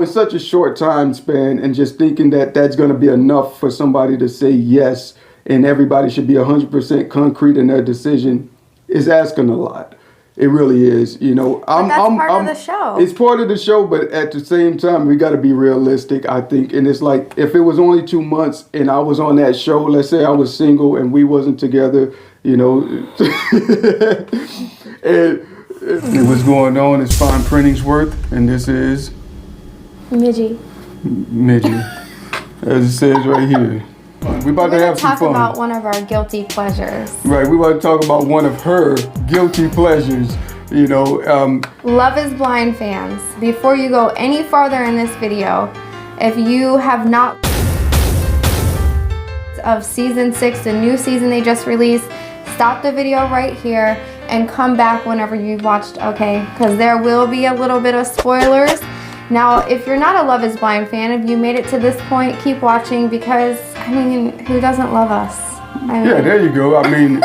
in such a short time span, and just thinking that that's going to be enough for somebody to say yes, and everybody should be 100% concrete in their decision, is asking a lot. It really is. You know, that's part of the show. It's part of the show, but at the same time, we got to be realistic, I think. And it's like, if it was only 2 months and I was on that show, let's say I was single and we wasn't together, you know, and what's going on is Fine Printingsworth, and this is Midgie. As it says right here. We're about to have some fun. Talk about one of our guilty pleasures. Right, we're about to talk about one of her guilty pleasures. You know, Love is Blind fans, before you go any farther in this video, if you have not of season 6, the new season they just released, stop the video right here and come back whenever you've watched, okay? Because there will be a little bit of spoilers. Now, if you're not a Love is Blind fan, if you made it to this point, keep watching, because, I mean, who doesn't love us? I mean, yeah, there you go. I mean,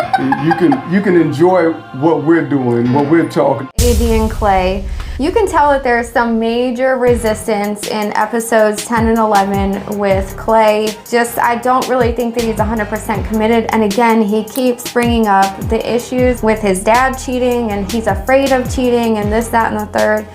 you can enjoy what we're doing, what we're talking. AD and Clay. You can tell that there's some major resistance in episodes 10 and 11 with Clay. Just, I don't really think that he's 100% committed. And again, he keeps bringing up the issues with his dad cheating, and he's afraid of cheating, and this, that, and the third.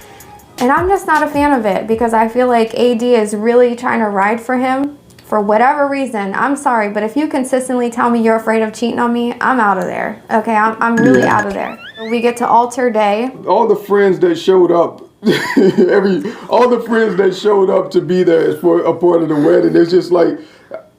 And I'm just not a fan of it, because I feel like AD is really trying to ride for him for whatever reason. I'm sorry, but if you consistently tell me you're afraid of cheating on me, I'm out of there. Okay, I'm really out of there. We get to altar day. All the friends that showed up, all the friends that showed up to be there as for a part of the wedding, it's just like,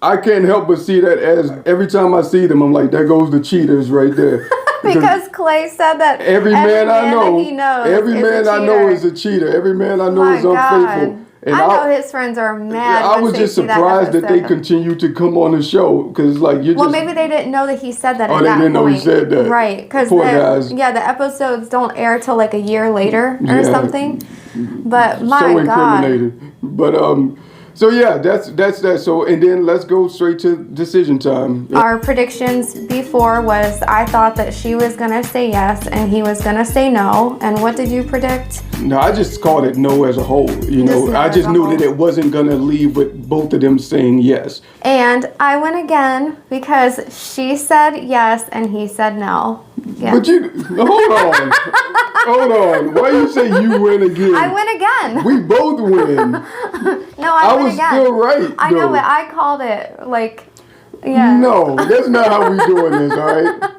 I can't help but see that as every time I see them, I'm like, there goes the cheaters right there. Because Clay said that every man I know, that he knows every man I know is a cheater. Every man I know is unfaithful. And I know his friends are mad. I was just surprised that they continue to come on the show, because like you. Well, maybe they didn't know that he said that. Oh, they didn't know he said that. Right? Because poor guys. Yeah, the episodes don't air till like a year later or something. But my so God. Incriminated. But so yeah, that's that. So, and then let's go straight to decision time. Our predictions before was, I thought that she was gonna say yes and he was gonna say no. And what did you predict? No, I just called it no as a whole. You know, I just knew that it wasn't gonna leave with both of them saying yes. And I went again, because she said yes and he said no. Yeah. But hold on. Hold on. Why you say you win again? I win again. We both win. No, I win was again. Still right. I know, but I called it like, yeah. No, that's not how we doing this, all right?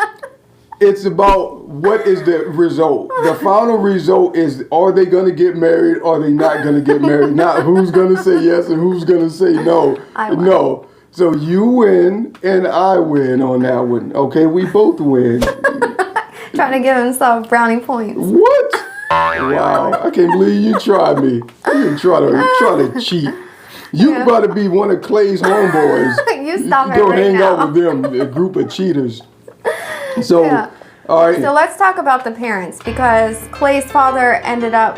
It's about what is the result. The final result is, are they going to get married or are they not going to get married? Not who's going to say yes and who's going to say no. I won. No. So you win and I win on that one. Okay, we both win. Trying to give himself brownie points. What? Wow, I can't believe you tried me. You try to cheat. You about to be one of Clay's homeboys. You stop it Go right hang now. out with them, a group of cheaters. So, all right. So let's talk about the parents, because Clay's father ended up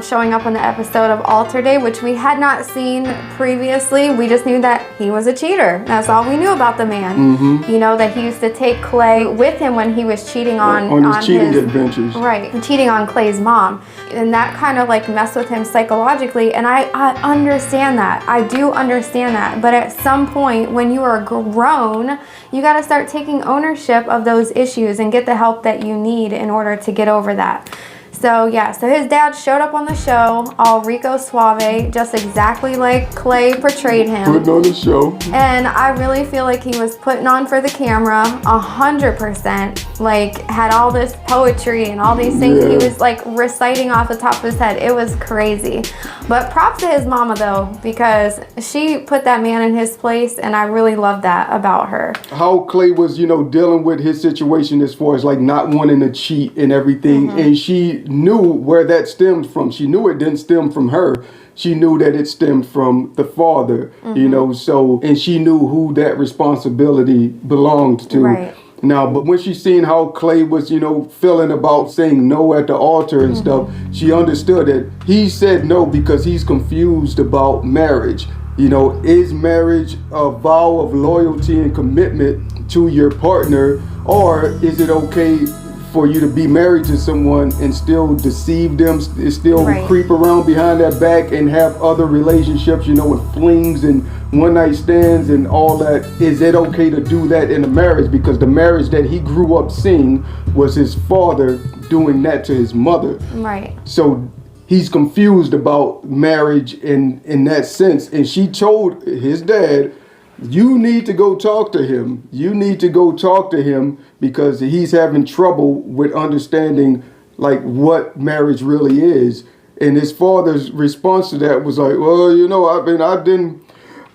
showing up on the episode of Altar Day, which we had not seen previously. We just knew that he was a cheater. That's all we knew about the man. Mm-hmm. You know, that he used to take Clay with him when he was cheating on his cheating adventures. Right, cheating on Clay's mom. And that kind of like messed with him psychologically. And I understand that. I do understand that. But at some point, when you are grown, you got to start taking ownership of those issues and get the help that you need in order to get over that. So yeah, so his dad showed up on the show, all Rico Suave, just exactly like Clay portrayed him. Putting on the show. And I really feel like he was putting on for the camera 100%, like had all this poetry and all these things he was like reciting off the top of his head. It was crazy. But props to his mama though, because she put that man in his place, and I really love that about her. How Clay was, dealing with his situation as far as like not wanting to cheat and everything. Mm-hmm. And she knew where that stemmed from. She knew it didn't stem from her. She knew that it stemmed from the father, so, and she knew who that responsibility belonged to. Right. Now, but when she seen how Clay was, feeling about saying no at the altar and stuff, she understood that he said no because he's confused about marriage. Is marriage a vow of loyalty and commitment to your partner, or is it okay for you to be married to someone and still deceive them, still Right. creep around behind their back and have other relationships, you know, with flings and one night stands and all that. Is it okay to do that in a marriage? Because the marriage that he grew up seeing was his father doing that to his mother. Right. So he's confused about marriage in that sense. And she told his dad, you need to go talk to him. You need to go talk to him because he's having trouble with understanding like what marriage really is. And his father's response to that was like, well, you know,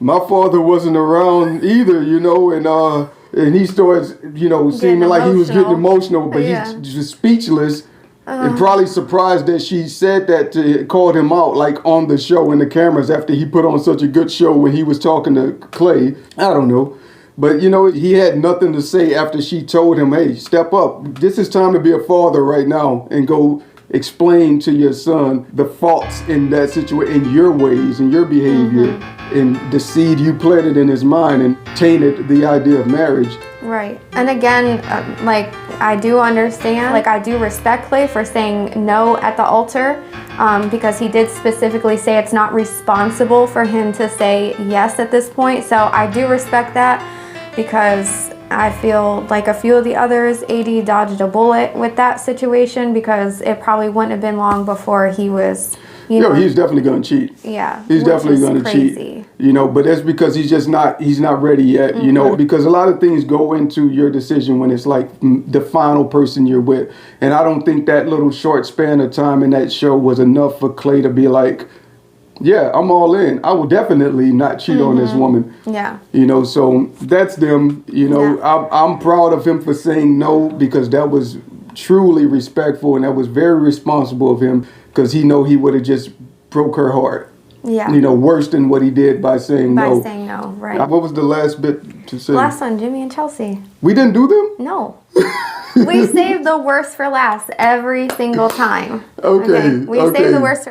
my father wasn't around either, you know, and he starts, you know, seeming like he was getting emotional, but Yeah. he's just speechless. And probably surprised that she said that called him out like on the show in the cameras after he put on such a good show when he was talking to Clay. I don't know. But, you know, he had nothing to say after she told him, hey, step up. This is time to be a father right now and go explain to your son the faults in that situation, in your ways, in your behavior, and the seed you planted in his mind and tainted the idea of marriage. Right. And again, like, I do understand, like, I do respect Clay for saying no at the altar, because he did specifically say it's not responsible for him to say yes at this point. So I do respect that, because I feel like a few of the others, AD dodged a bullet with that situation, because it probably wouldn't have been long before he was, you know. He's definitely going to cheat. Yeah. He's definitely going to cheat. You know, but that's because he's not ready yet, you know, because a lot of things go into your decision when it's like the final person you're with. And I don't think that little short span of time in that show was enough for Clay to be like, yeah, I'm all in. I will definitely not cheat on this woman. Yeah. You know, so that's them. You know, Yeah. I'm proud of him for saying no, because that was truly respectful and that was very responsible of him, because he know he would have just broke her heart. Yeah. You know, worse than what he did by saying no. By saying no, right. What was the last bit to say? Last one, Jimmy and Chelsea. We didn't do them? No. We save the worst for last every single time. Okay. We save the worst for